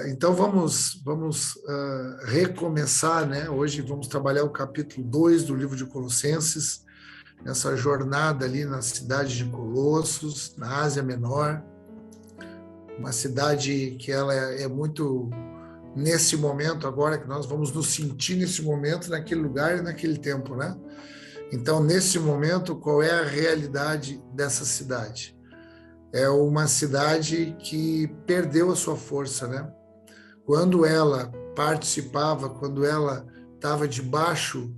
Então vamos recomeçar, né? Hoje vamos trabalhar o capítulo 2 do livro de Colossenses, nessa jornada ali na cidade de Colossos, na Ásia Menor, uma cidade que ela é muito nesse momento agora, que nós vamos nos sentir nesse momento, naquele lugar e naquele tempo, né? Então, nesse momento, qual é a realidade dessa cidade? É uma cidade que perdeu a sua força, né? Quando ela participava, quando ela estava debaixo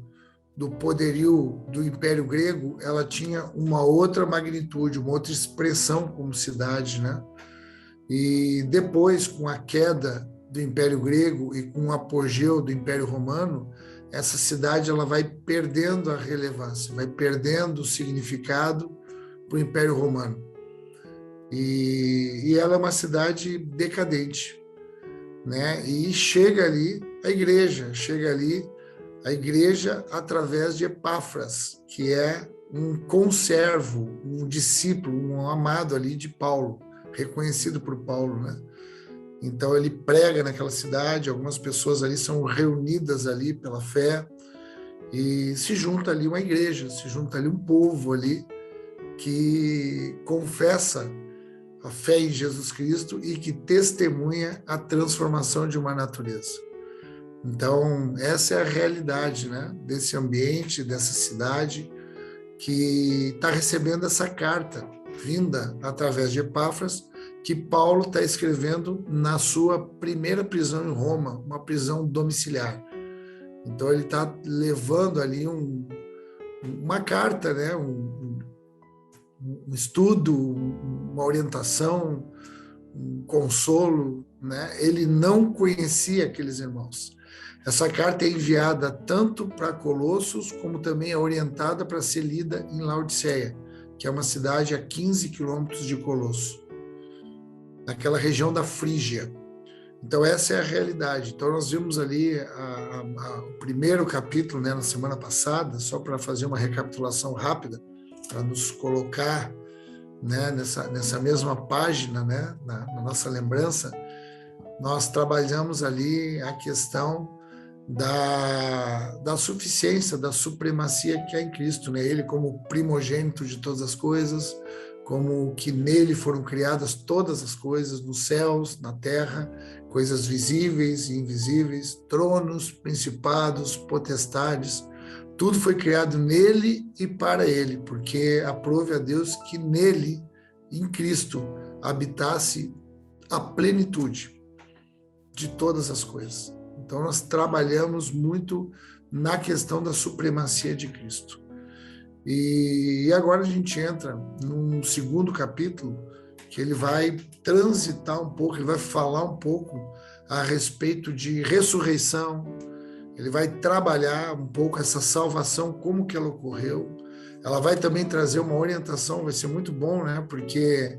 do poderio do Império Grego, ela tinha uma outra magnitude, uma outra expressão como cidade, né? E depois, com a queda do Império Grego e com o apogeu do Império Romano, essa cidade ela vai perdendo a relevância, vai perdendo o significado para o Império Romano. E ela é uma cidade decadente, né? E chega ali a igreja através de Epáfras, que é um conservo, um discípulo, um amado ali de Paulo, reconhecido por Paulo, né? Então ele prega naquela cidade, algumas pessoas ali são reunidas ali pela fé e se junta ali uma igreja, se junta ali um povo ali que confessa a fé em Jesus Cristo e que testemunha a transformação de uma natureza. Então, essa é a realidade, né, desse ambiente, dessa cidade, que está recebendo essa carta vinda através de Epáfras, que Paulo está escrevendo na sua primeira prisão em Roma, uma prisão domiciliar. Então, ele está levando ali uma carta, né, um estudo, uma orientação, um consolo, né? Ele não conhecia aqueles irmãos. Essa carta é enviada tanto para Colossos, como também é orientada para ser lida em Laodiceia, que é uma cidade a 15 quilômetros de Colosso, naquela região da Frígia. Então, essa é a realidade. Então, nós vimos ali o primeiro capítulo, né, na semana passada, só para fazer uma recapitulação rápida, para nos colocar, né, nessa mesma página, né, na nossa lembrança. Nós trabalhamos ali a questão da suficiência, da supremacia que há em Cristo, né? Ele como primogênito de todas as coisas, como que nele foram criadas todas as coisas, nos céus, na terra, coisas visíveis e invisíveis, tronos, principados, potestades, tudo foi criado nele e para ele, porque aprove a Deus que nele, em Cristo, habitasse a plenitude de todas as coisas. Então, nós trabalhamos muito na questão da supremacia de Cristo. E agora a gente entra num segundo capítulo, que ele vai transitar um pouco, ele vai falar um pouco a respeito de ressurreição, ele vai trabalhar um pouco essa salvação, como que ela ocorreu. Ela vai também trazer uma orientação, vai ser muito bom, né? Porque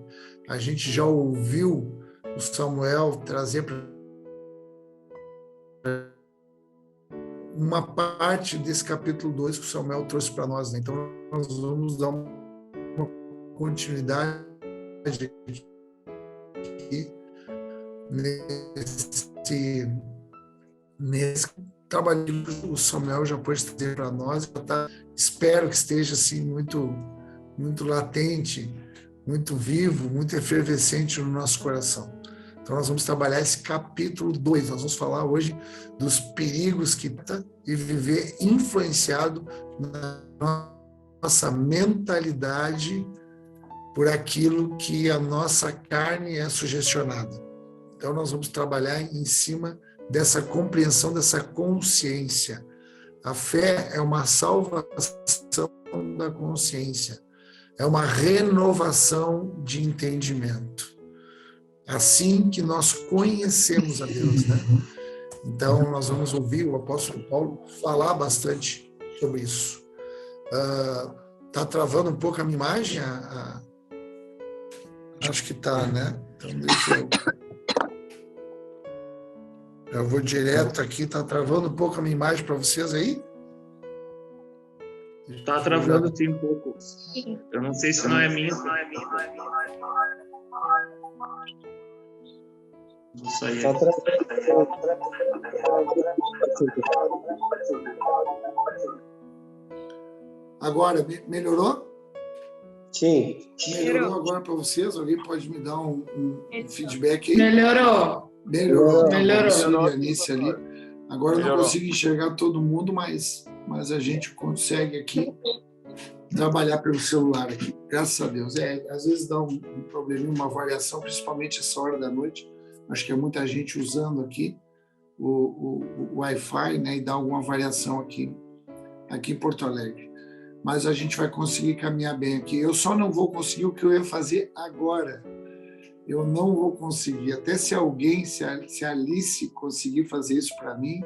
a gente já ouviu o Samuel trazer uma parte desse capítulo 2 que o Samuel trouxe para nós, né? Então, nós vamos dar uma continuidade aqui nesse trabalho que o Samuel já pôde trazer para nós. Espero que esteja assim muito latente, muito vivo, muito efervescente no nosso coração. Então, nós vamos trabalhar esse capítulo 2. Nós vamos falar hoje dos perigos que está e viver influenciado na nossa mentalidade por aquilo que a nossa carne é sugestionada. Então, nós vamos trabalhar em cima dessa compreensão, dessa consciência. A fé é uma salvação da consciência, é uma renovação de entendimento. Assim que nós conhecemos a Deus, né? Então, nós vamos ouvir o apóstolo Paulo falar bastante sobre isso. Tá travando um pouco a minha imagem? Acho que tá, né? Então, deixa eu vou direto aqui. Tá travando um pouco a minha imagem para vocês aí? Tá travando sim um pouco. Eu não sei se não é minha. Vou sair Só aqui. Agora, melhorou? Sim. Melhorou agora para vocês? Alguém pode me dar um feedback aí? Melhorou. Melhorou. Tá Melhorou. bom, Cília, Anice ali. Agora eu não Melhorou. consigo enxergar todo mundo, mas a gente consegue aqui trabalhar pelo celular aqui, graças a Deus. Às vezes dá um probleminha, uma variação, principalmente essa hora da noite. Acho que é muita gente usando aqui o Wi-Fi, né, e dá alguma variação aqui em Porto Alegre. Mas a gente vai conseguir caminhar bem aqui. Eu só não vou conseguir o que eu ia fazer agora. Eu não vou conseguir. Até se alguém, se a Alice conseguir fazer isso para mim,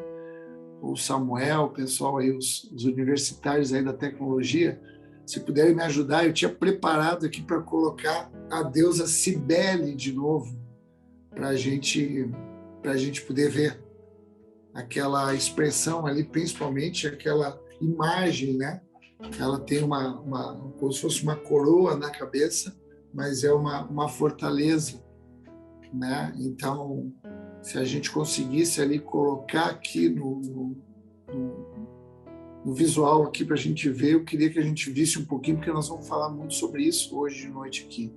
ou o Samuel, o pessoal aí, os universitários aí da tecnologia, se puderem me ajudar, eu tinha preparado aqui para colocar a deusa Cibele de novo, para a gente poder ver aquela expressão ali, principalmente aquela imagem, né? Ela tem como se fosse uma coroa na cabeça, mas é uma fortaleza, né? Então, se a gente conseguisse ali colocar aqui no visual aqui para a gente ver, eu queria que a gente visse um pouquinho, porque nós vamos falar muito sobre isso hoje de noite aqui.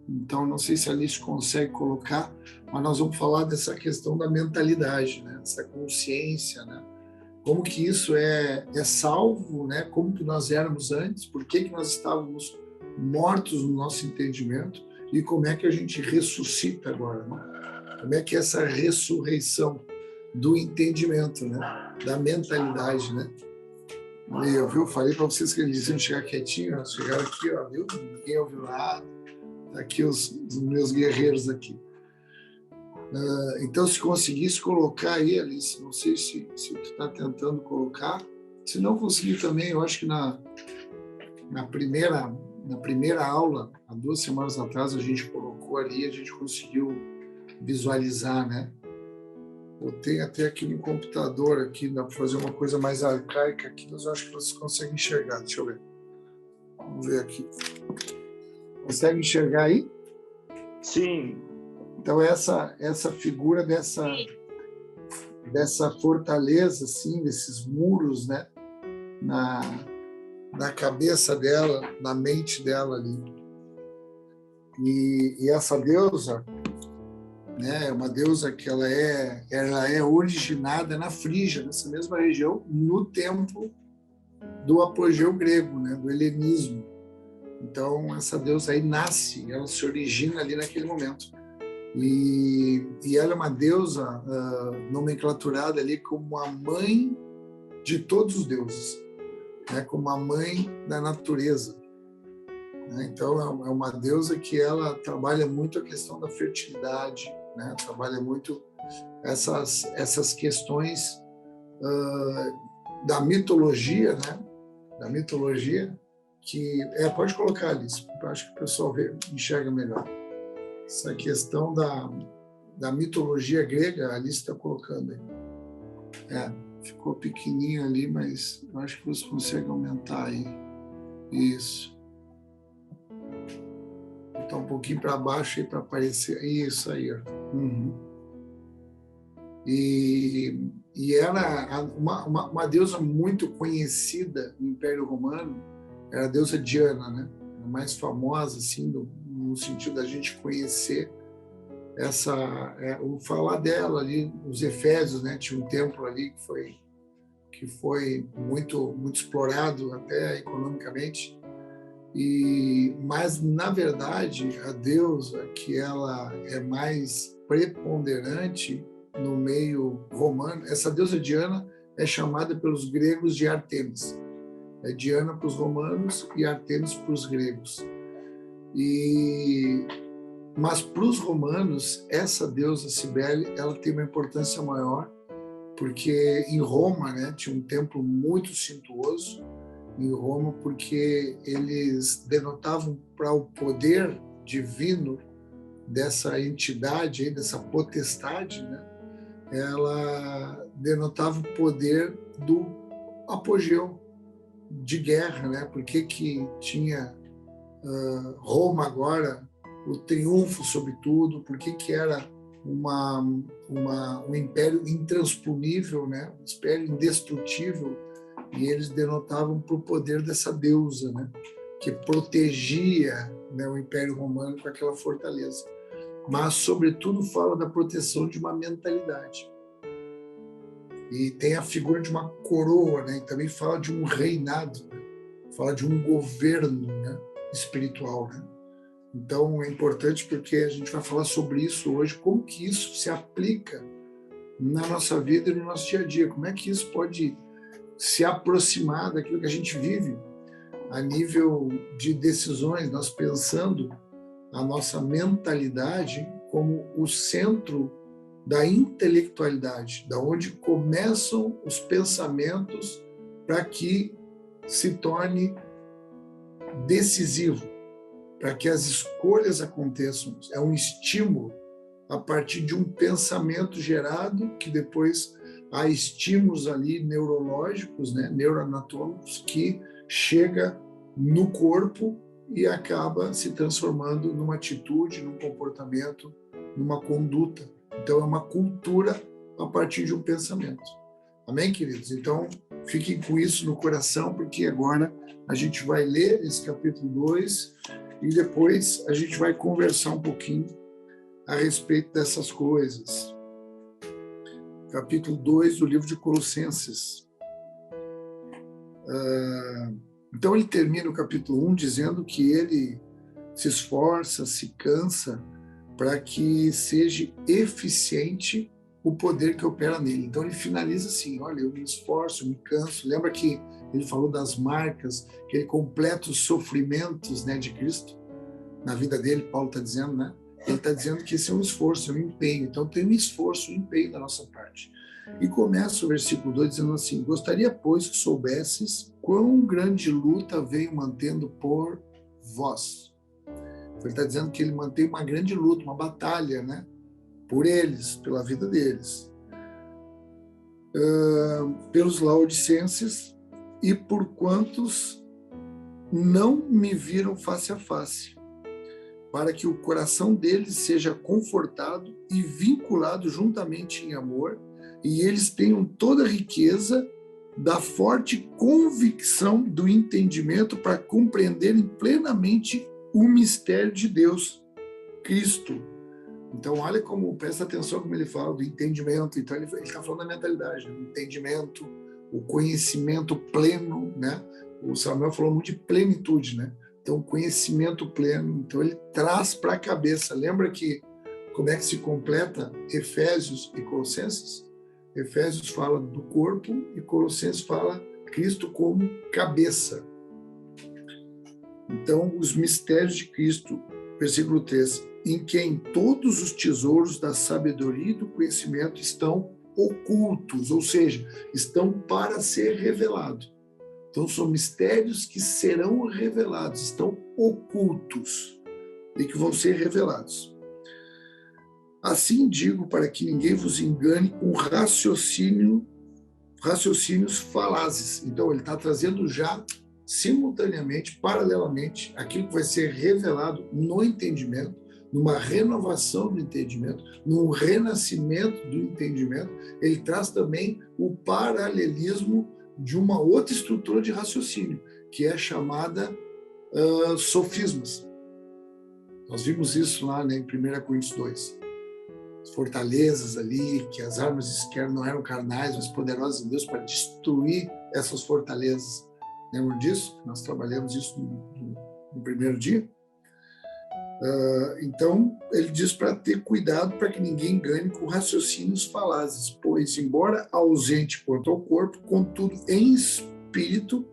Então, não sei se a Alice consegue colocar, mas nós vamos falar dessa questão da mentalidade, né? Essa consciência, né? Como que isso é salvo, né? Como que nós éramos antes, por que nós estávamos mortos no nosso entendimento e como é que a gente ressuscita agora, né? Como é que é essa ressurreição do entendimento, né? Da mentalidade, né? Eu, viu? Falei para vocês que eles iam chegar quietinho, chegaram aqui, ó, viu? Ninguém ouviu nada. Tá aqui os meus guerreiros aqui. Então, se conseguisse colocar aí, Alice, não sei se tu está tentando colocar. Se não conseguir também, eu acho que na primeira aula, há 2 semanas atrás, a gente colocou ali, a gente conseguiu visualizar, né? Eu tenho até aqui no computador, aqui, dá para fazer uma coisa mais arcaica aqui, mas eu acho que vocês conseguem enxergar. Deixa eu ver. Vamos ver aqui. Consegue enxergar aí? Sim. Então, essa figura dessa fortaleza, assim, desses muros, né, na cabeça dela, na mente dela ali. E essa deusa, né, é uma deusa que ela é originada na Frígia, nessa mesma região, no tempo do apogeu grego, né, do helenismo. Então, essa deusa aí nasce, ela se origina ali naquele momento. E ela é uma deusa nomenclaturada ali como a mãe de todos os deuses, né? Como a mãe da natureza, né? Então, é uma deusa que ela trabalha muito a questão da fertilidade, né? Trabalha muito essas questões da mitologia, né? Da mitologia, que... pode colocar, Alice, eu acho que o pessoal enxerga melhor. Essa questão da mitologia grega, a Alice está colocando aí. Ficou pequenininho ali, mas eu acho que você consegue aumentar aí. Isso. Botar um pouquinho para baixo aí para aparecer. Isso aí, ó. Uhum. E ela, uma deusa muito conhecida no Império Romano, era a deusa Diana, né? A mais famosa, assim, no sentido da gente conhecer o falar dela ali, os Efésios, né? Tinha um templo ali que foi muito explorado até economicamente, mas na verdade a deusa que ela é mais preponderante no meio romano, essa deusa Diana é chamada pelos gregos de Artemis. É Diana para os romanos e Artemis para os gregos. Mas para os romanos, essa deusa Cibele, ela tem uma importância maior, porque em Roma, né, tinha um templo muito suntuoso em Roma, porque eles denotavam para o poder divino dessa entidade, dessa potestade, né, ela denotava o poder do apogeu de guerra, né? Por que tinha Roma agora o triunfo sobre tudo? Por que era um império intransponível, né? Um império indestrutível, e eles denotavam para o poder dessa deusa, né? Que protegia, né, o Império Romano com aquela fortaleza. Mas, sobretudo, fala da proteção de uma mentalidade. E tem a figura de uma coroa, né? E também fala de um reinado, né? Fala de um governo, né, espiritual, né? Então, é importante porque a gente vai falar sobre isso hoje, como que isso se aplica na nossa vida e no nosso dia a dia, como é que isso pode se aproximar daquilo que a gente vive a nível de decisões, nós pensando a nossa mentalidade como o centro da intelectualidade, da onde começam os pensamentos para que se torne decisivo, para que as escolhas aconteçam. É um estímulo a partir de um pensamento gerado, que depois há estímulos ali neurológicos, né, neuroanatômicos, que chega no corpo e acaba se transformando numa atitude, num comportamento, numa conduta. Então, é uma cultura a partir de um pensamento. Amém, queridos? Então, fiquem com isso no coração, porque agora a gente vai ler esse capítulo 2 e depois a gente vai conversar um pouquinho a respeito dessas coisas. Capítulo 2 do livro de Colossenses. Então, ele termina o capítulo 1 dizendo que ele se esforça, se cansa para que seja eficiente o poder que opera nele. Então, ele finaliza assim: olha, eu me esforço, eu me canso. Lembra que ele falou das marcas, que ele completa os sofrimentos, né, de Cristo na vida dele, Paulo está dizendo, né? Ele está dizendo que esse é um esforço, é um empenho. Então, tem um esforço, um empenho da nossa parte. E começa o versículo 2 dizendo assim: gostaria, pois, que soubesses quão grande luta venho mantendo por vós. Ele está dizendo que ele mantém uma grande luta, uma batalha, né? Por eles, pela vida deles. Pelos laodicenses e por quantos não me viram face a face, para que o coração deles seja confortado e vinculado juntamente em amor, e eles tenham toda a riqueza da forte convicção do entendimento para compreenderem plenamente o mistério de Deus, Cristo. Então, olha como, presta atenção como ele fala do entendimento. Então, ele está falando da mentalidade, né? O entendimento, o conhecimento pleno, né? O Samuel falou muito de plenitude, né? Então, conhecimento pleno. Então, ele traz para a cabeça. Lembra que como é que se completa Efésios e Colossenses? Efésios fala do corpo e Colossenses fala Cristo como cabeça. Então, os mistérios de Cristo, versículo 3, em quem todos os tesouros da sabedoria e do conhecimento estão ocultos, ou seja, estão para ser revelados. Então, são mistérios que serão revelados, estão ocultos e que vão ser revelados. Assim digo, para que ninguém vos engane com raciocínios falazes. Então, ele está trazendo já simultaneamente, paralelamente, aquilo que vai ser revelado no entendimento, numa renovação do entendimento, num renascimento do entendimento. Ele traz também o paralelismo de uma outra estrutura de raciocínio, que é chamada sofismas. Nós vimos isso lá, né, em 1 Coríntios 2. As fortalezas ali, que as armas de esquerda não eram carnais, mas poderosas em Deus para destruir essas fortalezas. Lembram disso? Nós trabalhamos isso no primeiro dia. Então, ele diz para ter cuidado para que ninguém ganhe com raciocínios falazes, pois, embora ausente quanto ao corpo, contudo, em espírito,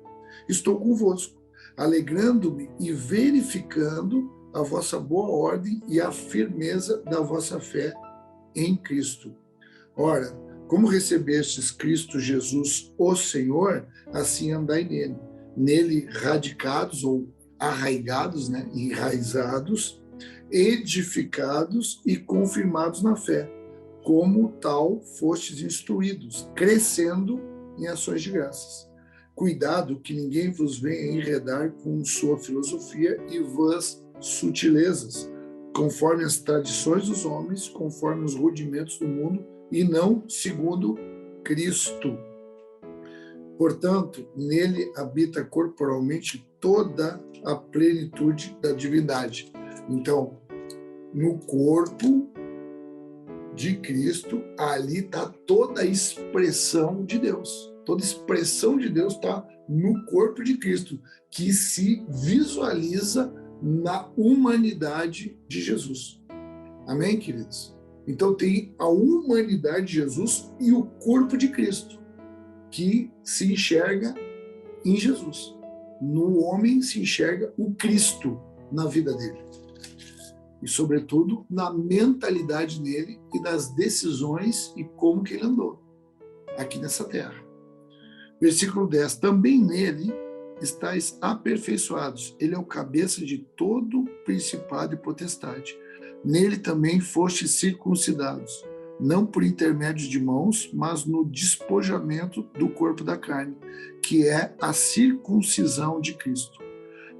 estou convosco, alegrando-me e verificando a vossa boa ordem e a firmeza da vossa fé em Cristo. Ora, como recebestes Cristo Jesus, o Senhor, assim andai nele. Nele radicados ou arraigados, né, enraizados, edificados e confirmados na fé, como tal fostes instruídos, crescendo em ações de graças. Cuidado que ninguém vos venha enredar com sua filosofia e vãs sutilezas, conforme as tradições dos homens, conforme os rudimentos do mundo, e não segundo Cristo. Portanto, nele habita corporalmente toda a plenitude da divindade. Então, no corpo de Cristo, ali está toda a expressão de Deus. Toda a expressão de Deus está no corpo de Cristo, que se visualiza na humanidade de Jesus. Amém, queridos? Então tem a humanidade de Jesus e o corpo de Cristo, que se enxerga em Jesus. No homem se enxerga o Cristo na vida dele. E, sobretudo, na mentalidade dele e nas decisões e como que ele andou aqui nessa terra. Versículo 10. Também nele estáis aperfeiçoados. Ele é o cabeça de todo principado e potestade. Nele também fostes circuncidados, não por intermédio de mãos, mas no despojamento do corpo da carne, que é a circuncisão de Cristo,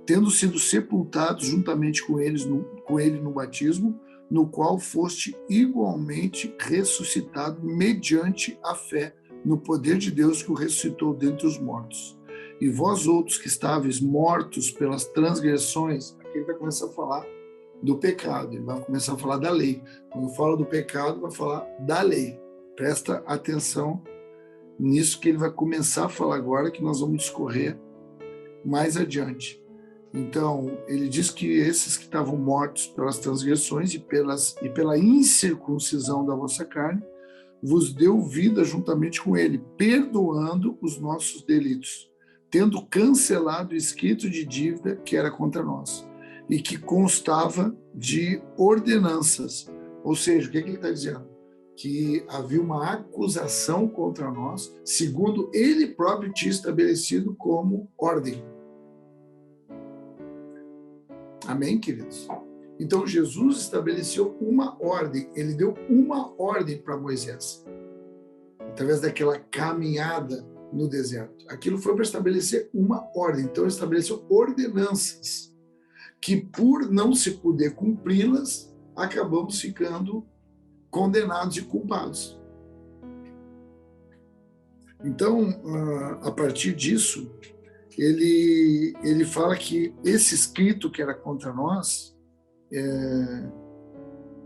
tendo sido sepultados juntamente com ele no batismo, no qual foste igualmente ressuscitado mediante a fé no poder de Deus que o ressuscitou dentre os mortos. E vós outros que estáveis mortos pelas transgressões, aqui ele vai começar a falar do pecado, ele vai começar a falar da lei. Quando fala do pecado, vai falar da lei. Presta atenção nisso que ele vai começar a falar agora, que nós vamos discorrer mais adiante. Então, ele diz que esses que estavam mortos pelas transgressões e pela incircuncisão da vossa carne, vos deu vida juntamente com ele, perdoando os nossos delitos, tendo cancelado o escrito de dívida que era contra nós e que constava de ordenanças. Ou seja, o que ele está dizendo? Que havia uma acusação contra nós, segundo ele próprio tinha estabelecido como ordem. Amém, queridos? Então, Jesus estabeleceu uma ordem, ele deu uma ordem para Moisés, através daquela caminhada no deserto. Aquilo foi para estabelecer uma ordem, então ele estabeleceu ordenanças, que por não se poder cumpri-las, acabamos ficando condenados e culpados. Então, a partir disso, ele fala que esse escrito que era contra nós,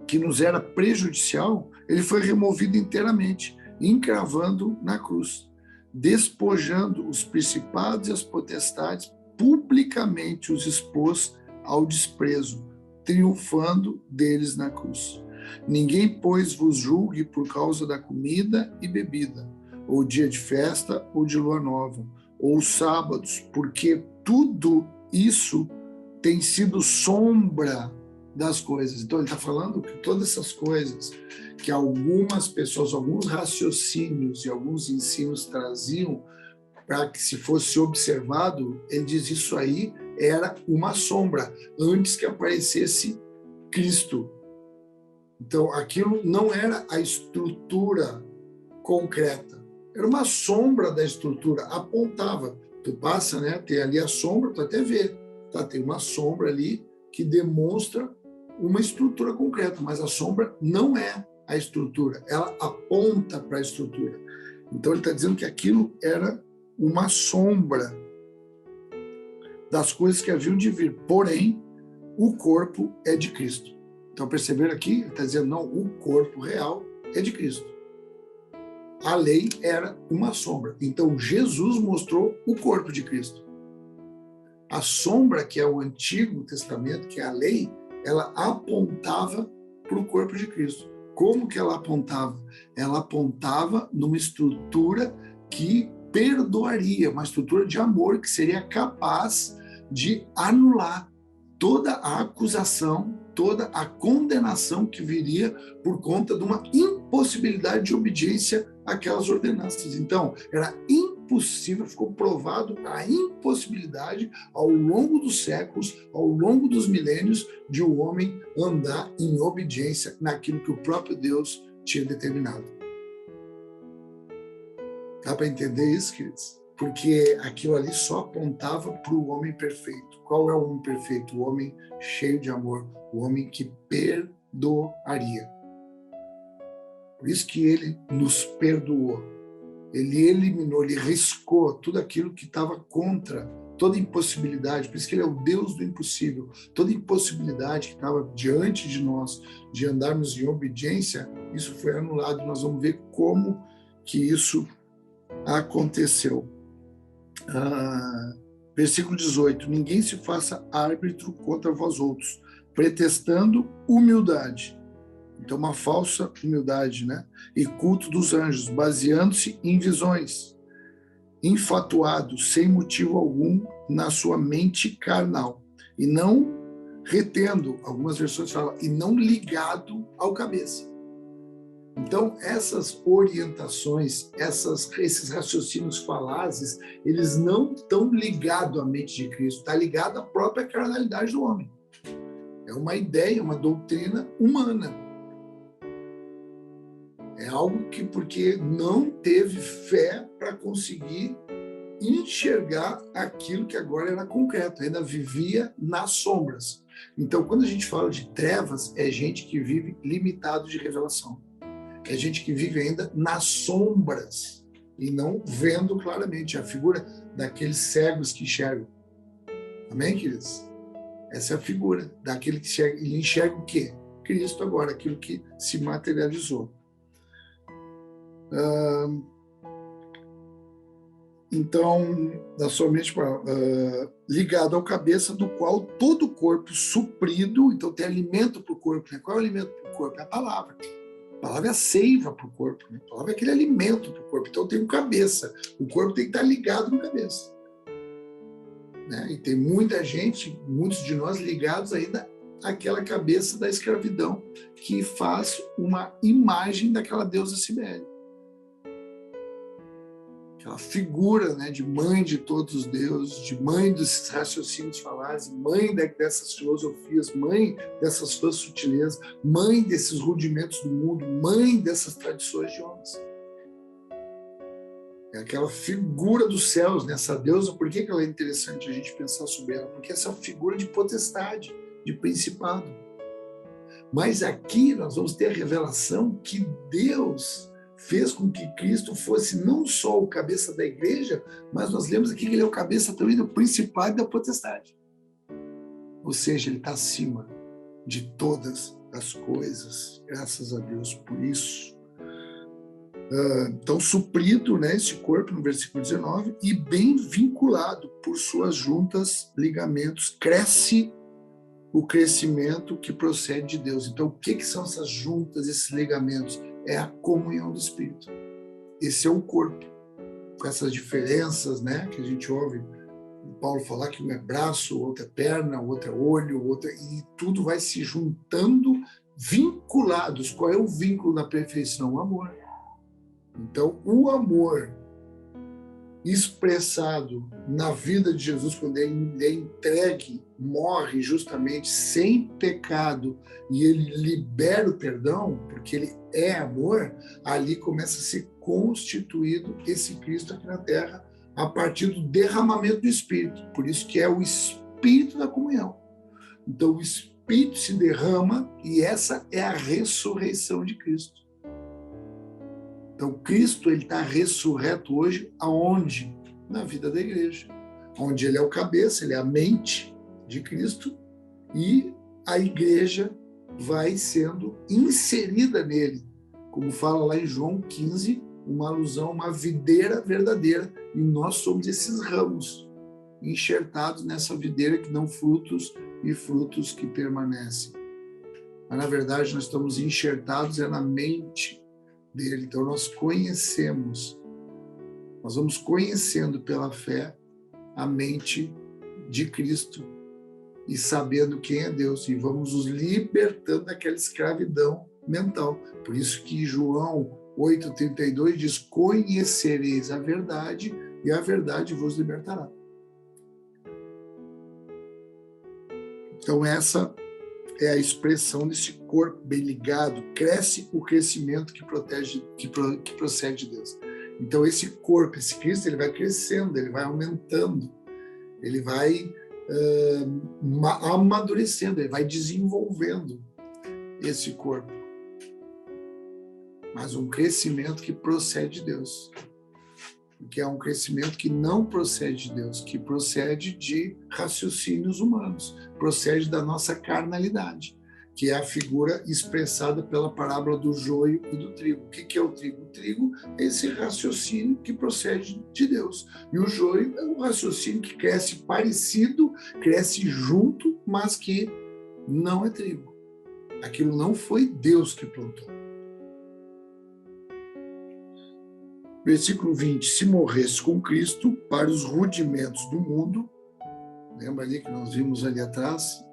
que nos era prejudicial, ele foi removido inteiramente, encravando na cruz, despojando os principados e as potestades, publicamente os expôs ao desprezo, triunfando deles na cruz. Ninguém, pois, vos julgue por causa da comida e bebida, ou dia de festa, ou de lua nova, ou sábados, porque tudo isso tem sido sombra das coisas. Então ele está falando que todas essas coisas que algumas pessoas, alguns raciocínios e alguns ensinos traziam para que se fosse observado, ele diz isso aí era uma sombra, antes que aparecesse Cristo. Então aquilo não era a estrutura concreta, era uma sombra da estrutura, apontava. Tu passa, né? Tem ali a sombra, tu até vê, tá? Tem uma sombra ali que demonstra uma estrutura concreta, mas a sombra não é a estrutura, ela aponta para a estrutura. Então ele está dizendo que aquilo era uma sombra das coisas que haviam de vir, porém o corpo é de Cristo. Então perceberam aqui? Ele está dizendo, não, o corpo real é de Cristo. A lei era uma sombra. Então Jesus mostrou o corpo de Cristo. A sombra, que é o Antigo Testamento, que é a lei, ela apontava para o corpo de Cristo. Como que ela apontava? Ela apontava numa estrutura que perdoaria, uma estrutura de amor que seria capaz de anular toda a acusação, toda a condenação que viria por conta de uma impossibilidade de obediência àquelas ordenanças. Então, era impossível, ficou provado a impossibilidade ao longo dos séculos, ao longo dos milênios, de o homem andar em obediência naquilo que o próprio Deus tinha determinado. Dá para entender isso, queridos? porque aquilo ali só apontava para o homem perfeito. Qual é o homem perfeito? O homem cheio de amor, o homem que perdoaria. Por isso que ele nos perdoou. Ele eliminou, ele riscou tudo aquilo que estava contra, toda impossibilidade. Por isso que ele é o Deus do impossível. Toda impossibilidade que estava diante de nós, de andarmos em obediência, isso foi anulado. Nós vamos ver como que isso aconteceu. Versículo 18: ninguém se faça árbitro contra vós outros, pretextando humildade. Então, uma falsa humildade, né? E culto dos anjos, baseando-se em visões, infatuado, sem motivo algum, na sua mente carnal, e não retendo, algumas versões falam, e não ligado ao cabeça. Então, essas orientações, esses raciocínios falazes, eles não estão ligados à mente de Cristo, está ligado à própria carnalidade do homem. É uma ideia, uma doutrina humana. É algo que, porque não teve fé para conseguir enxergar aquilo que agora era concreto, ainda vivia nas sombras. Então, quando a gente fala de trevas, é gente que vive limitado de revelação. É gente que vive ainda nas sombras e não vendo claramente a figura daqueles cegos que enxergam. Amém, queridos? Essa é a figura daquele que enxerga. E enxerga o quê? Cristo agora, aquilo que se materializou. Então, na sua mente, ligado ao cabeça, do qual todo o corpo suprido, então tem alimento para o corpo. Né? Qual é o alimento para o corpo? É a palavra. A palavra é a seiva para o corpo. Né? A palavra é aquele alimento para o corpo. Então tem um cabeça. O corpo tem que estar ligado no cabeça. Né? E tem muita gente, muitos de nós ligados ainda àquela cabeça da escravidão, que faz uma imagem daquela deusa Cibele. Aquela figura, né, de mãe de todos os deuses, de mãe desses raciocínios falazes, mãe dessas filosofias, mãe dessas suas sutilezas, mãe desses rudimentos do mundo, mãe dessas tradições de homens. É aquela figura dos céus, né? Essa deusa. Por que ela é interessante a gente pensar sobre ela? Porque essa é uma figura de potestade, de principado. Mas aqui nós vamos ter a revelação que Deus fez com que Cristo fosse não só o cabeça da igreja, mas nós lemos aqui que ele é o cabeça também do principado e da potestade. Ou seja, ele está acima de todas as coisas, graças a Deus por isso. Então, suprido, né, esse corpo, no versículo 19, e bem vinculado por suas juntas, ligamentos, cresce o crescimento que procede de Deus. Então, o que são essas juntas, esses ligamentos? É a comunhão do Espírito. Esse é o corpo, com essas diferenças, né, que a gente ouve o Paulo falar que um é braço, o outro é perna, o outro é olho, o outro e tudo vai se juntando, vinculados. Qual é o vínculo da perfeição? O amor. Então, o amor expressado na vida de Jesus, quando ele é entregue, morre justamente sem pecado, e ele libera o perdão, porque ele é amor, ali começa a ser constituído esse Cristo aqui na Terra, a partir do derramamento do Espírito. Por isso que é o Espírito da comunhão. Então, o Espírito se derrama, e essa é a ressurreição de Cristo. Então, Cristo está ressurreto hoje, aonde? Na vida da igreja. Onde ele é o cabeça, ele é a mente de Cristo, e a igreja vai sendo inserida nele. Como fala lá em João 15, uma alusão, uma videira verdadeira, e nós somos esses ramos enxertados nessa videira que dão frutos e frutos que permanecem. Mas, na verdade, nós estamos enxertados na mente dele. Então nós vamos conhecendo pela fé a mente de Cristo e sabendo quem é Deus, e vamos nos libertando daquela escravidão mental. Por isso que João 8,32 diz: conhecereis a verdade e a verdade vos libertará. Então essa é a expressão desse corpo bem ligado, cresce o crescimento que procede de Deus. Então, esse corpo, esse Cristo, ele vai crescendo, ele vai aumentando, ele vai amadurecendo, ele vai desenvolvendo esse corpo. Mas um crescimento que procede de Deus. Que é um crescimento que não procede de Deus, que procede de raciocínios humanos, procede da nossa carnalidade, que é a figura expressada pela parábola do joio e do trigo. O que é o trigo? O trigo é esse raciocínio que procede de Deus. E o joio é um raciocínio que cresce parecido, cresce junto, mas que não é trigo. Aquilo não foi Deus que plantou. Versículo 20. Se morresse com Cristo para os rudimentos do mundo, lembra ali que nós vimos ali atrás,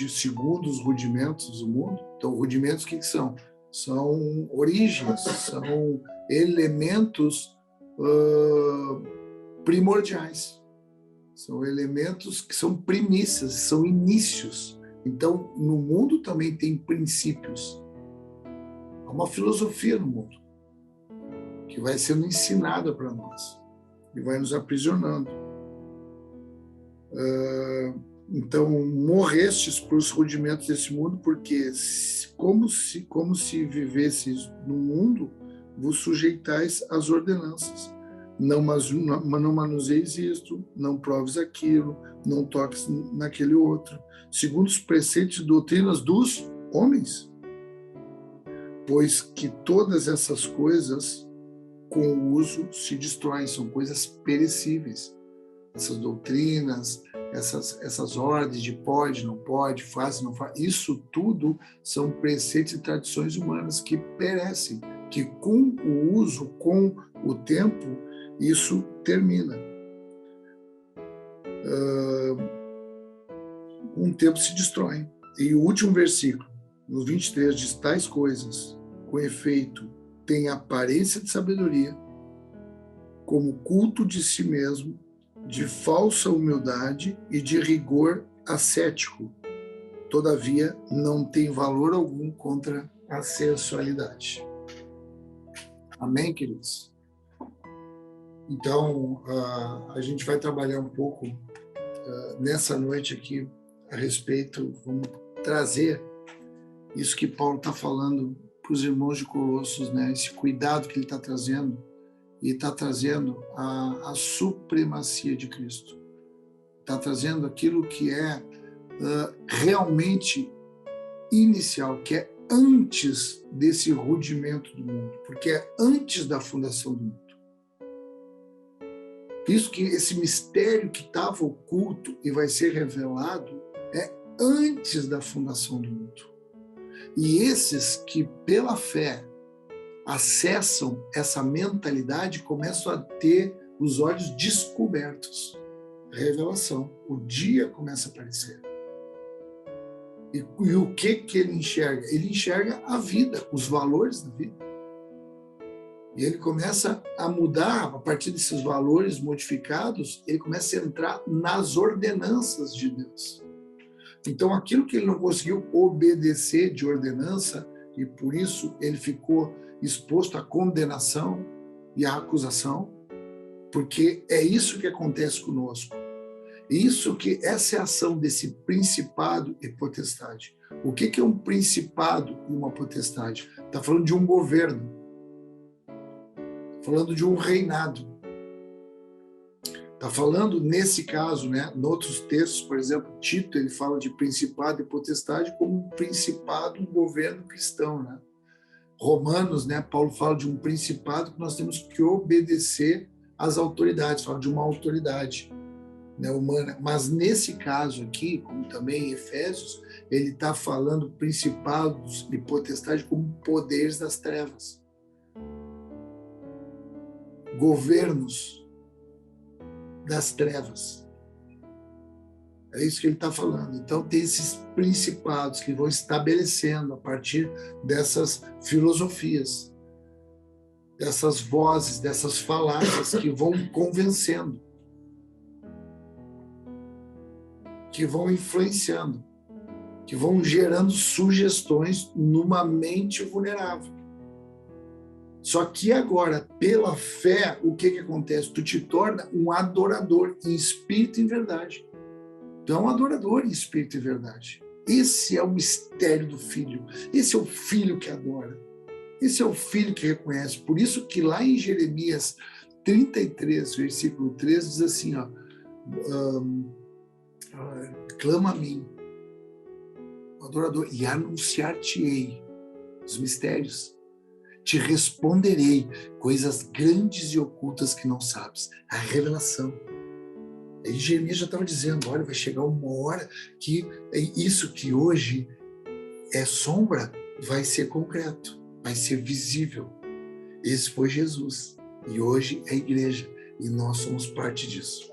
segundo os rudimentos do mundo. Então, rudimentos o que são? São origens, são elementos primordiais. São elementos que são primícias, são inícios. Então, no mundo também tem princípios. Há uma filosofia no mundo que vai sendo ensinada para nós e vai nos aprisionando. Então, morrestes por os rudimentos desse mundo, porque como se vivesseis no mundo, vos sujeitais às ordenanças. Não manuseis isto, não proves aquilo, não toques naquele outro, segundo os preceitos e doutrinas dos homens. Pois que todas essas coisas, com o uso, se destroem, são coisas perecíveis. Essas doutrinas, essas ordens de pode, não pode, faz, não faz, isso tudo são preceitos e tradições humanas que perecem, que com o uso, com o tempo, isso termina. Com o tempo se destrói. E o último versículo, no 23, diz: tais coisas, com efeito, têm aparência de sabedoria, como culto de si mesmo, de falsa humildade e de rigor ascético. Todavia, não tem valor algum contra a sensualidade. Amém, queridos? Então, a gente vai trabalhar um pouco nessa noite aqui a respeito, vamos trazer isso que Paulo está falando para os irmãos de Colossos, né? Esse cuidado que ele está trazendo, e está trazendo a supremacia de Cristo. Está trazendo aquilo que é realmente inicial, que é antes desse rudimento do mundo, porque é antes da fundação do mundo. Isso que esse mistério que estava oculto e vai ser revelado é antes da fundação do mundo. E esses que, pela fé, acessam essa mentalidade começam a ter os olhos descobertos. Revelação. O dia começa a aparecer. E o que ele enxerga? Ele enxerga a vida, os valores da vida. E ele começa a mudar, a partir desses valores modificados, ele começa a entrar nas ordenanças de Deus. Então, aquilo que ele não conseguiu obedecer de ordenança, e por isso ele ficou exposto à condenação e à acusação, porque é isso que acontece conosco. Essa é a ação desse principado e potestade. O que é um principado e uma potestade? Está falando de um governo, falando de um reinado. Está falando, nesse caso, né, em outros textos, por exemplo, Tito, ele fala de principado e potestade como um principado, um governo cristão, né? Romanos, né, Paulo fala de um principado que nós temos que obedecer às autoridades, fala de uma autoridade, né, humana. Mas nesse caso aqui, como também em Efésios, ele está falando principados e potestade como poderes das trevas. Governos das trevas. É isso que ele está falando. Então, tem esses principados que vão estabelecendo a partir dessas filosofias, dessas vozes, dessas falácias que vão convencendo, que vão influenciando, que vão gerando sugestões numa mente vulnerável. Só que agora, pela fé, o que acontece? Tu te torna um adorador em espírito e em verdade. Tu é um adorador em espírito e verdade. Esse é o mistério do Filho. Esse é o Filho que adora. Esse é o Filho que reconhece. Por isso que lá em Jeremias 33, versículo 3, diz assim, ó, clama a mim, adorador, e anunciar-te-ei os mistérios. Te responderei coisas grandes e ocultas que não sabes. A revelação. Aí Jeremias já estava dizendo, olha, vai chegar uma hora que isso que hoje é sombra vai ser concreto, vai ser visível. Esse foi Jesus. E hoje é a igreja. E nós somos parte disso.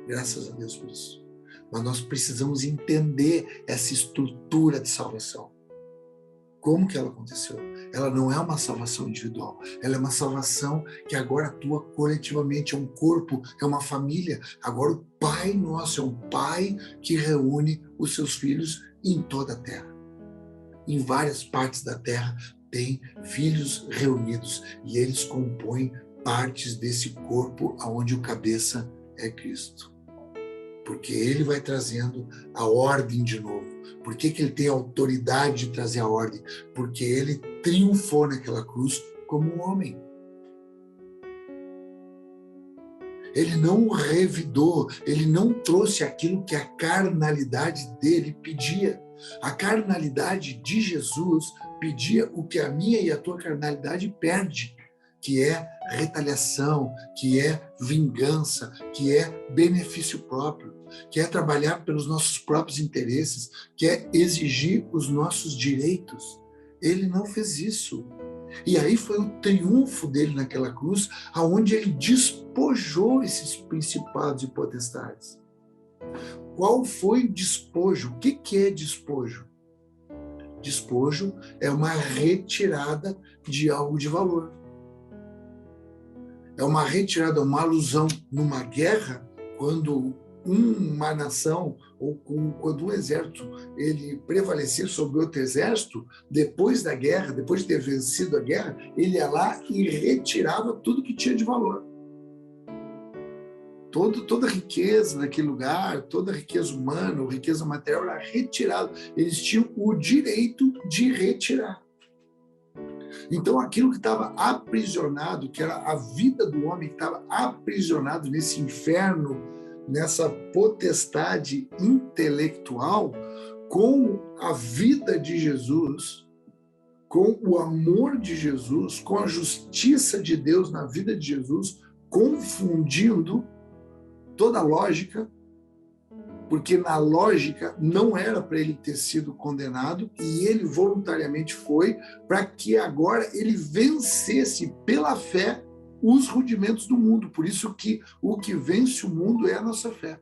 Graças a Deus por isso. Mas nós precisamos entender essa estrutura de salvação. Como que ela aconteceu? Ela não é uma salvação individual. Ela é uma salvação que agora atua coletivamente. É um corpo, é uma família. Agora o Pai Nosso é um Pai que reúne os seus filhos em toda a terra. Em várias partes da terra tem filhos reunidos e eles compõem partes desse corpo onde o cabeça é Cristo. Porque ele vai trazendo a ordem de novo. Por que ele tem a autoridade de trazer a ordem? Porque ele triunfou naquela cruz como um homem. Ele não revidou, ele não trouxe aquilo que a carnalidade dele pedia. A carnalidade de Jesus pedia o que a minha e a tua carnalidade perde, que é retaliação, que é vingança, que é benefício próprio, que é trabalhar pelos nossos próprios interesses, que é exigir os nossos direitos. Ele não fez isso. E aí foi o triunfo dele naquela cruz, aonde ele despojou esses principados e potestades. Qual foi o despojo? O que é despojo? Despojo é uma retirada de algo de valor. É uma retirada, uma alusão numa guerra, quando uma nação ou quando um exército ele prevalecia sobre outro exército, depois da guerra, depois de ter vencido a guerra, ele ia lá e retirava tudo que tinha de valor. Toda a riqueza daquele lugar, toda a riqueza humana, a riqueza material era retirada. Eles tinham o direito de retirar. Então, aquilo que estava aprisionado, que era a vida do homem que estava aprisionado nesse inferno, nessa potestade intelectual, com a vida de Jesus, com o amor de Jesus, com a justiça de Deus na vida de Jesus, confundindo toda a lógica, porque na lógica não era para ele ter sido condenado e ele voluntariamente foi, para que agora ele vencesse pela fé os rudimentos do mundo. Por isso que o que vence o mundo é a nossa fé.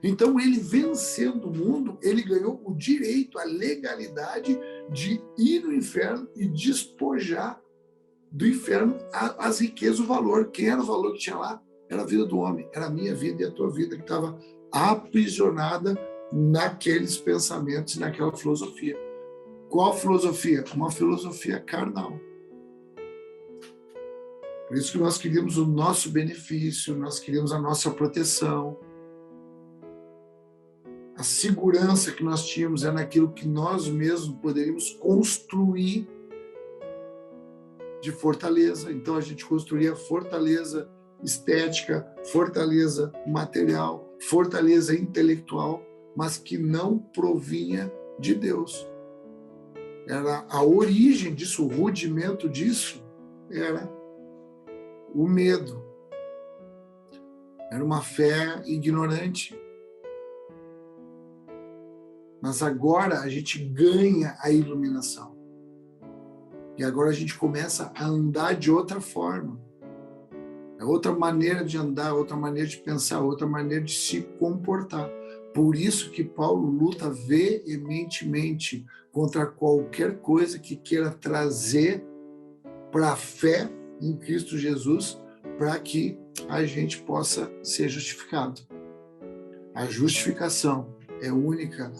Então ele vencendo o mundo, ele ganhou o direito, a legalidade de ir no inferno e despojar do inferno as riquezas, o valor. Quem era o valor que tinha lá? Era a vida do homem, era a minha vida e a tua vida que estava aprisionada naqueles pensamentos, naquela filosofia. Qual filosofia? Uma filosofia carnal. Por isso que nós queríamos o nosso benefício, nós queríamos a nossa proteção. A segurança que nós tínhamos é naquilo que nós mesmos poderíamos construir de fortaleza. Então a gente construía fortaleza estética, fortaleza material, fortaleza intelectual, mas que não provinha de Deus. Era a origem disso, o rudimento disso era o medo. Era uma fé ignorante. Mas agora a gente ganha a iluminação. E agora a gente começa a andar de outra forma. É outra maneira de andar, outra maneira de pensar, outra maneira de se comportar. Por isso que Paulo luta veementemente contra qualquer coisa que queira trazer para a fé em Cristo Jesus, para que a gente possa ser justificado. A justificação é única,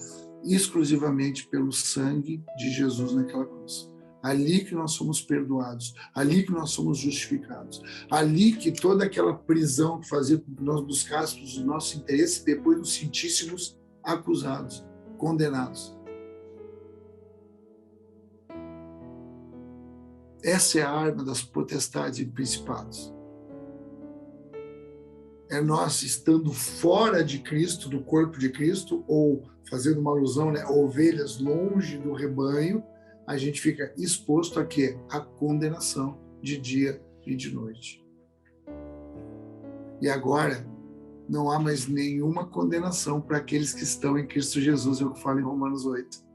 exclusivamente pelo sangue de Jesus naquela cruz. ali que nós somos perdoados, ali que nós somos justificados, ali que toda aquela prisão que fazia com que nós buscássemos o nosso interesse, depois nos sentíssemos acusados, condenados. Essa é a arma das potestades e principados. É nós estando fora de Cristo, do corpo de Cristo, ou fazendo uma alusão, né, ovelhas longe do rebanho, a gente fica exposto a quê? A condenação de dia e de noite. E agora, não há mais nenhuma condenação para aqueles que estão em Cristo Jesus, é o que fala em Romanos 8.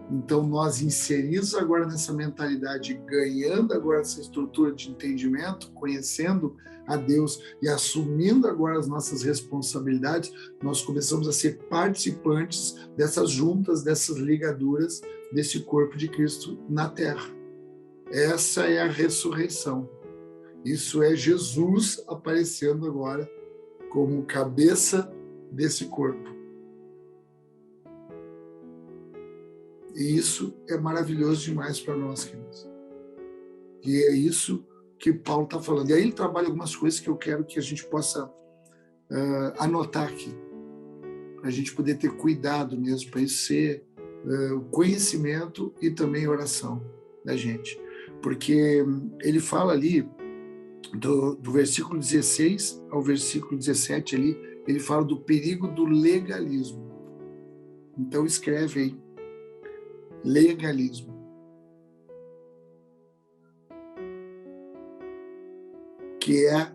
Então, nós inseridos agora nessa mentalidade, ganhando agora essa estrutura de entendimento, conhecendo a Deus e assumindo agora as nossas responsabilidades, nós começamos a ser participantes dessas juntas, dessas ligaduras, desse corpo de Cristo na Terra. Essa é a ressurreição. Isso é Jesus aparecendo agora como cabeça desse corpo. E isso é maravilhoso demais para nós, queridos. E é isso que Paulo está falando. E aí ele trabalha algumas coisas que eu quero que a gente possa anotar aqui, para a gente poder ter cuidado mesmo, para isso ser o conhecimento e também oração da gente. Porque ele fala ali, do versículo 16 ao versículo 17 ali, ele fala do perigo do legalismo. Então escreve aí, legalismo. Que é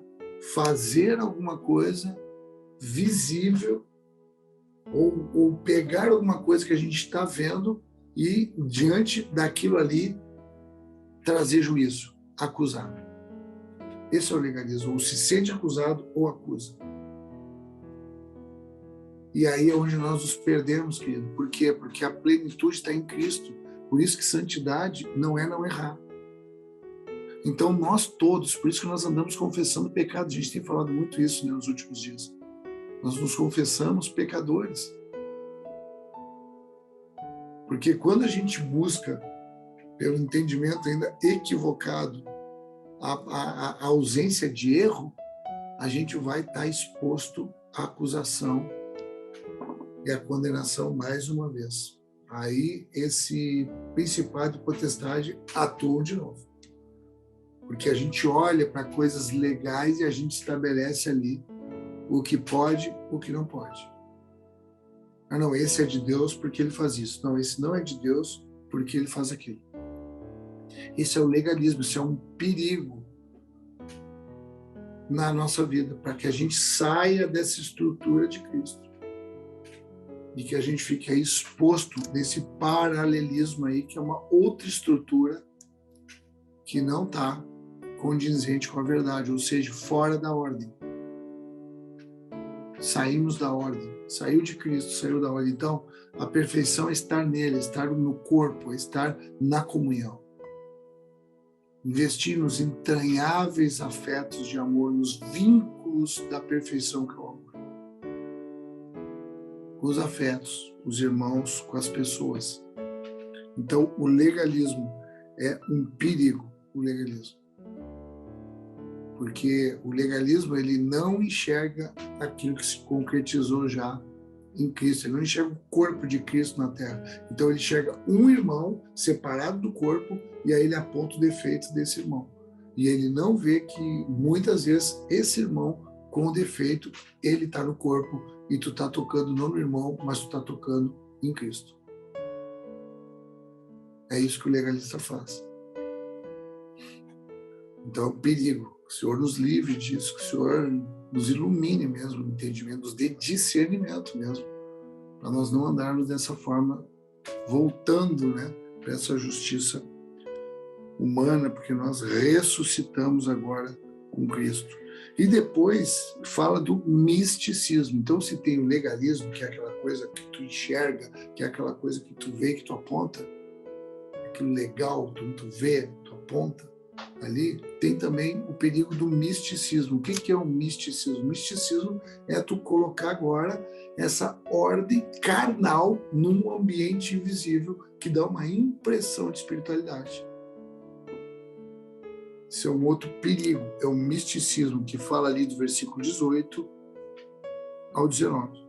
fazer alguma coisa visível ou pegar alguma coisa que a gente está vendo e, diante daquilo ali, trazer juízo, acusar. Esse é o legalismo, ou se sente acusado ou acusa. E aí é onde nós nos perdemos, querido. Por quê? Porque a plenitude está em Cristo. Por isso que santidade não é não errar. Então nós todos, por isso que nós andamos confessando pecado. A gente tem falado muito isso, né, nos últimos dias. Nós nos confessamos pecadores. Porque quando a gente busca, pelo entendimento ainda equivocado, a ausência de erro, a gente vai estar exposto à acusação e à condenação mais uma vez. Aí esse principado e potestade atuam de novo. Porque a gente olha para coisas legais e a gente estabelece ali o que pode, o que não pode. Ah, não, esse é de Deus porque ele faz isso. Não, esse não é de Deus porque ele faz aquilo. Esse é o legalismo, isso é um perigo na nossa vida, para que a gente saia dessa estrutura de Cristo. E que a gente fique aí exposto nesse paralelismo aí, que é uma outra estrutura que não está condizente com a verdade, ou seja, fora da ordem. Saímos da ordem, saiu de Cristo, saiu da ordem. Então, a perfeição é estar nele, é estar no corpo, é estar na comunhão. Investir nos entranháveis afetos de amor, nos vínculos da perfeição que é o amor. Com os afetos, com os irmãos, com as pessoas. Então, o legalismo é um perigo, o legalismo. Porque o legalismo, ele não enxerga aquilo que se concretizou já em Cristo. Ele não enxerga o corpo de Cristo na Terra. Então, ele enxerga um irmão separado do corpo e aí ele aponta o defeito desse irmão. E ele não vê que, muitas vezes, esse irmão, com o defeito, ele está no corpo e tu está tocando não no irmão, mas tu está tocando em Cristo. É isso que o legalista faz. Então, é um perigo. Que o Senhor nos livre disso, que o Senhor nos ilumine mesmo, no entendimento, nos dê discernimento mesmo, para nós não andarmos dessa forma, voltando, né, para essa justiça humana, porque nós ressuscitamos agora com Cristo. E depois fala do misticismo. Então, se tem o legalismo, que é aquela coisa que tu enxerga, que é aquela coisa que tu vê, que tu aponta, aquilo legal, tu vê, tu aponta, ali tem também o perigo do misticismo. O que é o misticismo? O misticismo é tu colocar agora essa ordem carnal num ambiente invisível que dá uma impressão de espiritualidade. Esse é um outro perigo, é o misticismo, que fala ali do versículo 18 ao 19.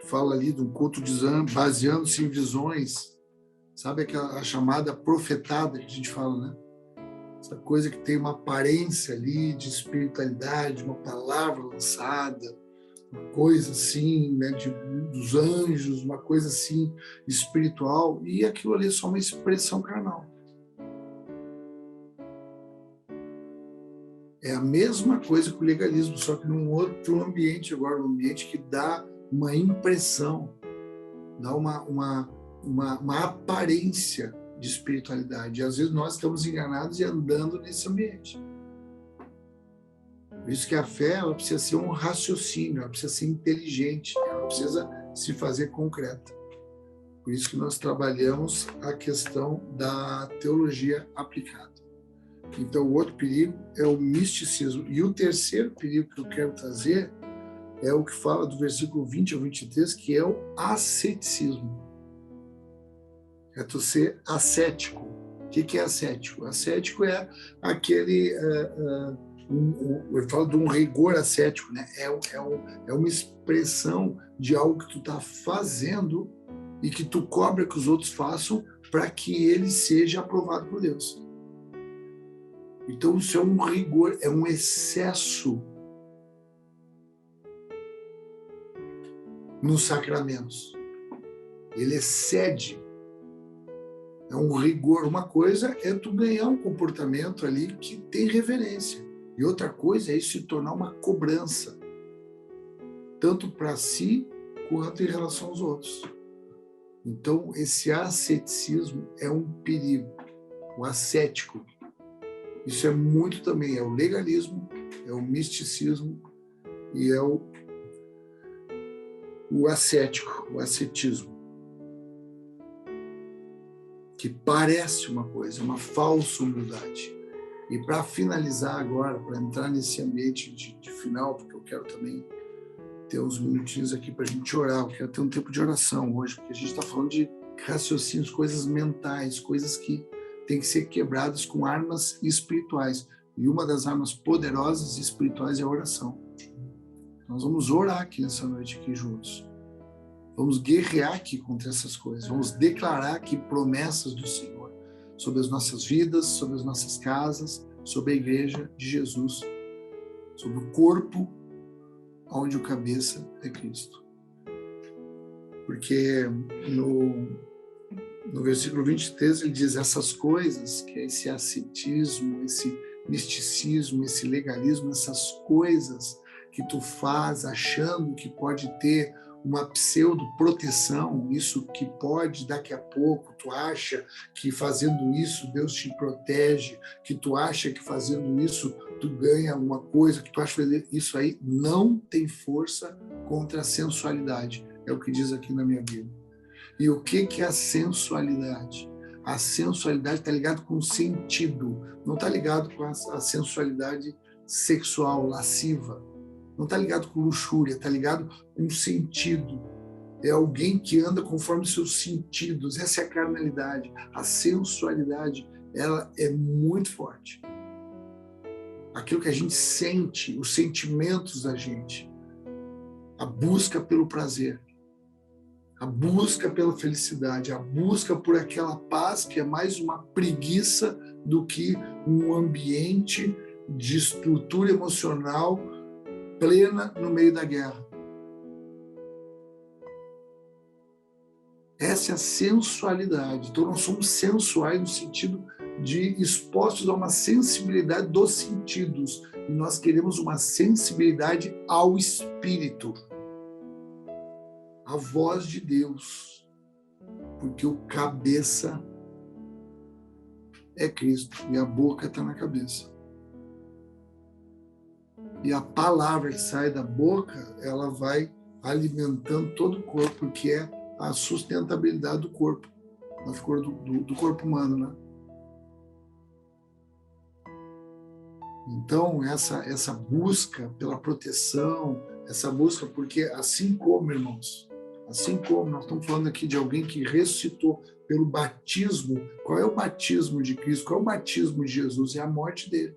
Fala ali de um culto de Zan, baseando-se em visões, sabe a chamada profetada que a gente fala, né? Essa coisa que tem uma aparência ali de espiritualidade, uma palavra lançada, uma coisa assim, né, dos anjos, uma coisa assim espiritual, e aquilo ali é só uma expressão carnal. É a mesma coisa que o legalismo, só que num outro ambiente agora, um ambiente que dá uma impressão, dá uma aparência de espiritualidade. E às vezes nós estamos enganados e andando nesse ambiente. Por isso que a fé, ela precisa ser um raciocínio, ela precisa ser inteligente, ela precisa se fazer concreta. Por isso que nós trabalhamos a questão da teologia aplicada. Então, o outro perigo é o misticismo. E o terceiro perigo que eu quero trazer é o que fala do versículo 20 ao 23, que é o asceticismo. É tu ser ascético. O que é ascético? Ascético é aquele... eu falo de um rigor ascético, né? É uma expressão de algo que tu está fazendo e que tu cobra que os outros façam para que ele seja aprovado por Deus. Então, isso é um rigor, é um excesso nos sacramentos. Ele excede. É um rigor. Uma coisa é tu ganhar um comportamento ali que tem reverência. E outra coisa é isso se tornar uma cobrança, tanto para si quanto em relação aos outros. Então, esse asceticismo é um perigo. O ascético. Isso é muito também, é o legalismo, é o misticismo e é o ascético, o ascetismo. Que parece uma coisa, uma falsa humildade. E para finalizar agora, para entrar nesse ambiente de final, porque eu quero também ter uns minutinhos aqui para a gente orar, eu quero ter um tempo de oração hoje, porque a gente está falando de raciocínios, coisas mentais, coisas que têm que ser quebradas com armas espirituais. E uma das armas poderosas e espirituais é a oração. Nós vamos orar aqui nessa noite aqui juntos. Vamos guerrear aqui contra essas coisas. Vamos declarar aqui promessas do Senhor sobre as nossas vidas, sobre as nossas casas, sobre a igreja de Jesus, sobre o corpo onde o cabeça é Cristo. Porque no versículo 23 ele diz essas coisas, que é esse ascetismo, esse misticismo, esse legalismo, essas coisas que tu faz achando que pode ter uma pseudo-proteção, isso que pode daqui a pouco, tu acha que fazendo isso Deus te protege, que tu acha que fazendo isso tu ganha alguma coisa, que tu acha que isso aí não tem força contra a sensualidade, é o que diz aqui na minha Bíblia. E o que é a sensualidade? A sensualidade está ligada com o sentido, não está ligado com a sensualidade sexual, lasciva. Não está ligado com luxúria, está ligado com sentido. É alguém que anda conforme seus sentidos. Essa é a carnalidade. A sensualidade, ela é muito forte. Aquilo que a gente sente, os sentimentos da gente. A busca pelo prazer. A busca pela felicidade. A busca por aquela paz que é mais uma preguiça do que um ambiente de estrutura emocional plena no meio da guerra. Essa é a sensualidade. Então nós somos sensuais no sentido de expostos a uma sensibilidade dos sentidos. E nós queremos uma sensibilidade ao Espírito. A voz de Deus. Porque o cabeça é Cristo e a boca está na cabeça. E a palavra que sai da boca, ela vai alimentando todo o corpo, porque é a sustentabilidade do corpo, do corpo humano, né? Então, essa busca pela proteção, essa busca, porque assim como, irmãos, assim como nós estamos falando aqui de alguém que ressuscitou, pelo batismo. Qual é o batismo de Cristo? Qual é o batismo de Jesus? É a morte dele.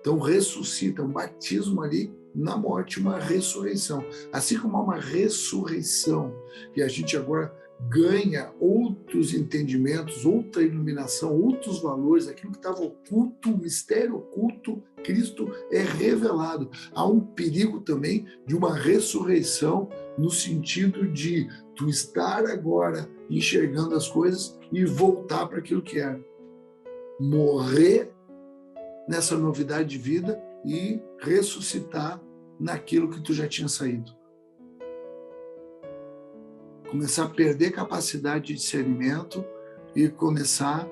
Então ressuscita, um batismo ali na morte, uma ressurreição. Assim como há uma ressurreição, e a gente agora ganha outros entendimentos, outra iluminação, outros valores, aquilo que estava oculto, o mistério oculto, Cristo é revelado. Há um perigo também de uma ressurreição no sentido de tu estar agora enxergando as coisas e voltar para aquilo que era. Morrer nessa novidade de vida e ressuscitar naquilo que tu já tinha saído. Começar a perder capacidade de discernimento e começar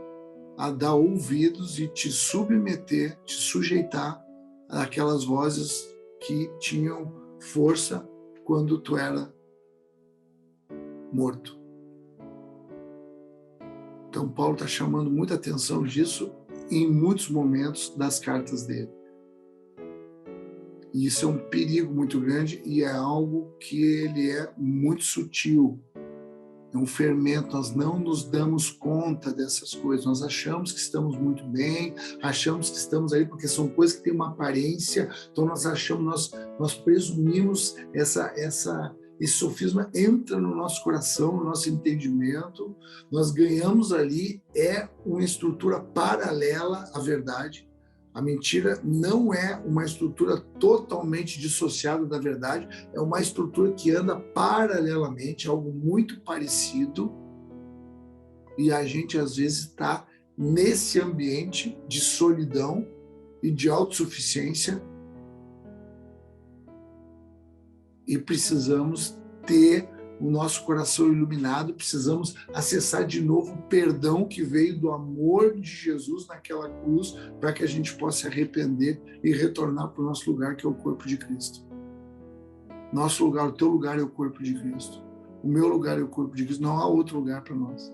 a dar ouvidos e te submeter, te sujeitar àquelas vozes que tinham força quando tu era morto. Então Paulo está chamando muita atenção disso em muitos momentos das cartas dele. E isso é um perigo muito grande e é algo que ele é muito sutil. É um fermento, nós não nos damos conta dessas coisas. Nós achamos que estamos muito bem, achamos que estamos aí porque são coisas que têm uma aparência, então nós achamos, nós presumimos esse sofisma entra no nosso coração, no nosso entendimento, nós ganhamos ali, é uma estrutura paralela à verdade. A mentira não é uma estrutura totalmente dissociada da verdade, é uma estrutura que anda paralelamente, algo muito parecido, e a gente às vezes está nesse ambiente de solidão e de autossuficiência e precisamos ter o nosso coração iluminado, precisamos acessar de novo o perdão que veio do amor de Jesus naquela cruz, para que a gente possa se arrepender e retornar para o nosso lugar, que é o corpo de Cristo. Nosso lugar, o teu lugar é o corpo de Cristo. O meu lugar é o corpo de Cristo. Não há outro lugar para nós.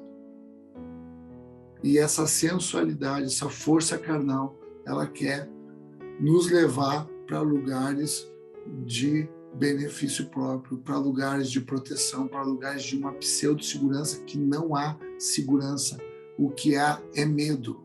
E essa sensualidade, essa força carnal, ela quer nos levar para lugares de benefício próprio, para lugares de proteção, para lugares de uma pseudo-segurança que não há segurança. O que há é medo.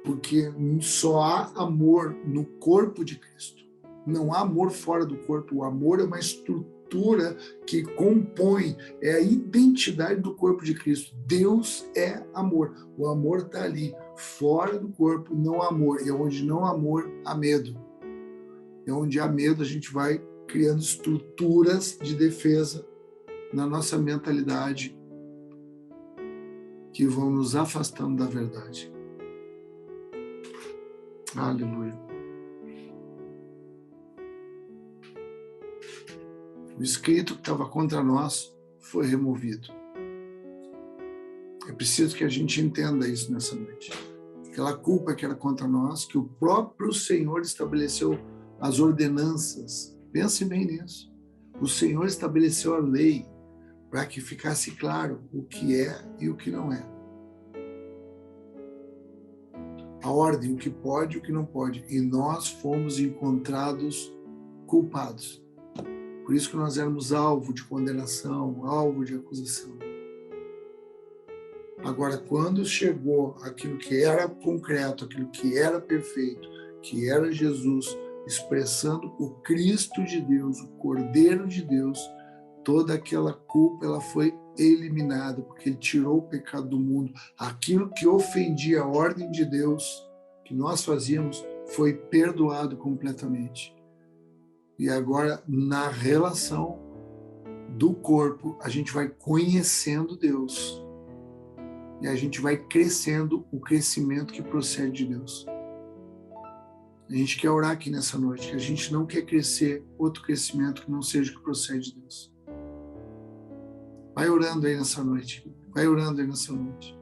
Porque só há amor no corpo de Cristo. Não há amor fora do corpo. O amor é uma estrutura que compõe, é a identidade do corpo de Cristo. Deus é amor. O amor está ali. Fora do corpo não há amor. E onde não há amor, há medo. É onde há medo, a gente vai criando estruturas de defesa na nossa mentalidade que vão nos afastando da verdade. Aleluia. O escrito que estava contra nós foi removido. É preciso que a gente entenda isso nessa noite. Aquela culpa que era contra nós, que o próprio Senhor estabeleceu as ordenanças. Pense bem nisso. O Senhor estabeleceu a lei para que ficasse claro o que é e o que não é. A ordem, o que pode e o que não pode. E nós fomos encontrados culpados. Por isso que nós éramos alvo de condenação, alvo de acusação. Agora, quando chegou aquilo que era concreto, aquilo que era perfeito, que era Jesus, expressando o Cristo de Deus, o Cordeiro de Deus, toda aquela culpa ela foi eliminada, porque ele tirou o pecado do mundo. Aquilo que ofendia a ordem de Deus, que nós fazíamos, foi perdoado completamente. E agora, na relação do corpo, a gente vai conhecendo Deus. E a gente vai crescendo o crescimento que procede de Deus. A gente quer orar aqui nessa noite, que a gente não quer crescer outro crescimento que não seja o que procede de Deus. Vai orando aí nessa noite. Vai orando aí nessa noite.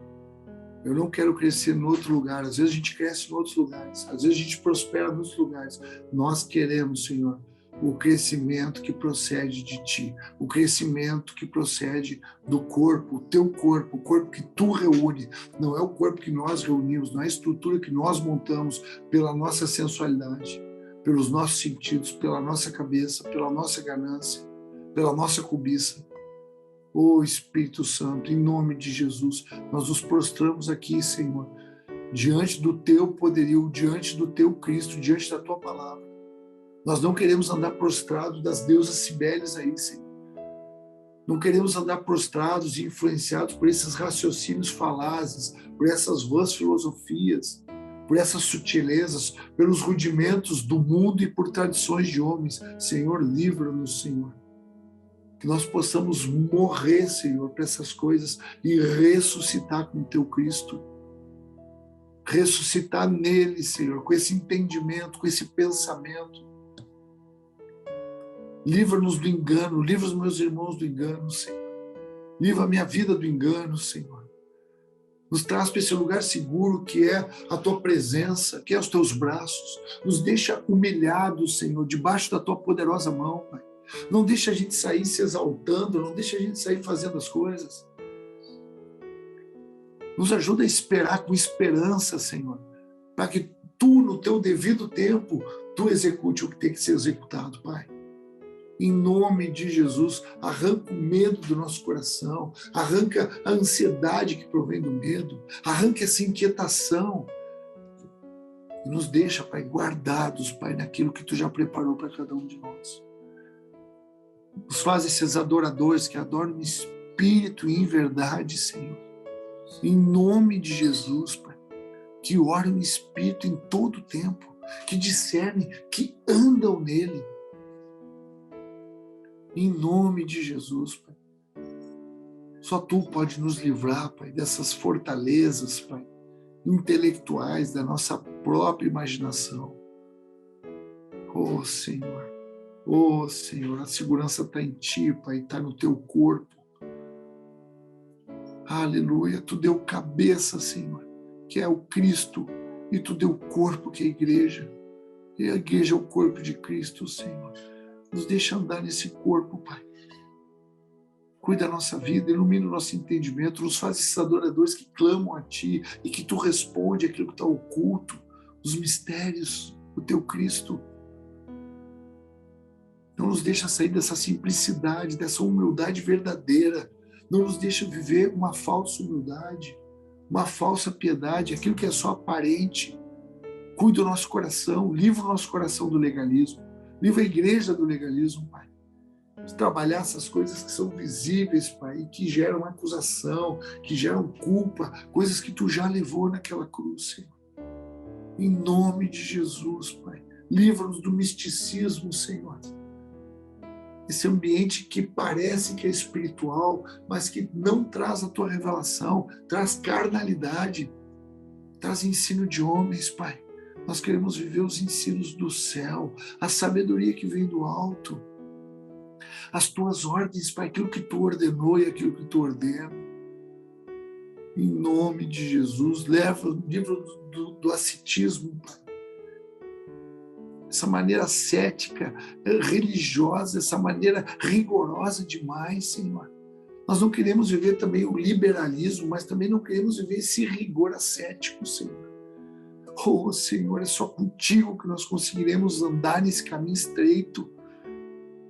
Eu não quero crescer em outro lugar. Às vezes a gente cresce em outros lugares. Às vezes a gente prospera em outros lugares. Nós queremos, Senhor, o crescimento que procede de Ti. O crescimento que procede do corpo, o Teu corpo, o corpo que Tu reúne. Não é o corpo que nós reunimos, não é a estrutura que nós montamos pela nossa sensualidade, pelos nossos sentidos, pela nossa cabeça, pela nossa ganância, pela nossa cobiça. Ô Espírito Santo, em nome de Jesus, nós nos prostramos aqui, Senhor, diante do teu poderio, diante do teu Cristo, diante da tua palavra. Nós não queremos andar prostrados das deusas Cibélias aí, Senhor. Não queremos andar prostrados e influenciados por esses raciocínios falazes, por essas vãs filosofias, por essas sutilezas, pelos rudimentos do mundo e por tradições de homens. Senhor, livra-nos, Senhor. Que nós possamos morrer, Senhor, para essas coisas e ressuscitar com o teu Cristo. Ressuscitar nele, Senhor, com esse entendimento, com esse pensamento. Livra-nos do engano, livra os meus irmãos do engano, Senhor. Livra a minha vida do engano, Senhor. Nos traz para esse lugar seguro que é a tua presença, que é os teus braços. Nos deixa humilhados, Senhor, debaixo da tua poderosa mão, Pai. Não deixa a gente sair se exaltando, não deixa a gente sair fazendo as coisas. Nos ajuda a esperar com esperança, Senhor, para que tu, no teu devido tempo, tu execute o que tem que ser executado, Pai. Em nome de Jesus, arranca o medo do nosso coração, arranca a ansiedade que provém do medo, arranca essa inquietação e nos deixa, Pai, guardados, Pai, naquilo que tu já preparou para cada um de nós. Nos faz esses adoradores que adoram em espírito e em verdade, Senhor. Em nome de Jesus, Pai, que oram em espírito em todo o tempo, que discernem, que andam nele. Em nome de Jesus, Pai. Só tu pode nos livrar, Pai, dessas fortalezas, Pai, intelectuais da nossa própria imaginação. Oh, Senhor. Oh, Senhor, a segurança está em ti, Pai, está no teu corpo. Aleluia. Tu deu cabeça, Senhor, que é o Cristo, e tu deu corpo, que é a igreja. E a igreja é o corpo de Cristo, Senhor. Nos deixa andar nesse corpo, Pai. Cuida da nossa vida, ilumina o nosso entendimento, nos faz esses adoradores que clamam a Ti e que Tu responde aquilo que está oculto, os mistérios do Teu Cristo. Não nos deixa sair dessa simplicidade, dessa humildade verdadeira. Não nos deixa viver uma falsa humildade, uma falsa piedade, aquilo que é só aparente. Cuida do nosso coração, livra o nosso coração do legalismo. Livra a igreja do legalismo, Pai. De trabalhar essas coisas que são visíveis, Pai, e que geram acusação, que geram culpa, coisas que Tu já levou naquela cruz, Senhor. Em nome de Jesus, Pai. Livra-nos do misticismo, Senhor. Esse ambiente que parece que é espiritual, mas que não traz a Tua revelação, traz carnalidade, traz ensino de homens, Pai. Nós queremos viver os ensinos do céu, a sabedoria que vem do alto, as Tuas ordens, Pai, aquilo que Tu ordenou e aquilo que Tu ordena. Em nome de Jesus, livra do ascetismo, Pai. Essa maneira ascética, religiosa, essa maneira rigorosa demais, Senhor. Nós não queremos viver também o liberalismo, mas também não queremos viver esse rigor ascético, Senhor. Oh, Senhor, é só contigo que nós conseguiremos andar nesse caminho estreito,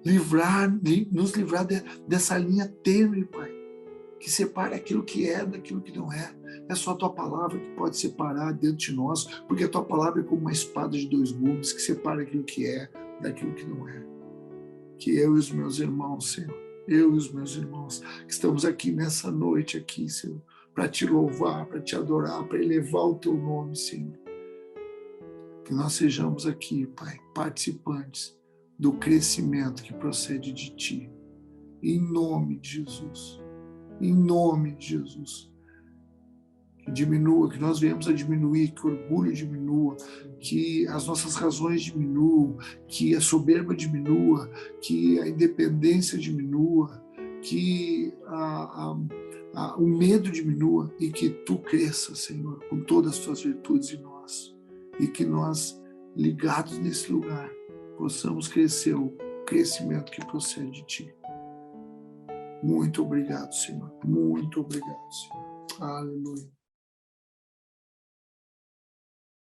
nos livrar dessa linha tênue, Pai, que separa aquilo que é daquilo que não é. É só a Tua palavra que pode separar dentro de nós, porque a Tua palavra é como uma espada de dois gumes que separa aquilo que é daquilo que não é. Que eu e os meus irmãos, Senhor, eu e os meus irmãos que estamos aqui nessa noite aqui, Senhor, para Te louvar, para Te adorar, para elevar o Teu nome, Senhor. Que nós sejamos aqui, Pai, participantes do crescimento que procede de Ti. Em nome de Jesus. Em nome de Jesus. Que diminua, que nós venhamos a diminuir, que o orgulho diminua, que as nossas razões diminuam, que a soberba diminua, que a independência diminua, que o medo diminua e que Tu cresça, Senhor, com todas as Tuas virtudes em nós. E que nós, ligados nesse lugar, possamos crescer o crescimento que procede de Ti. Muito obrigado, Senhor. Muito obrigado, Senhor. Aleluia.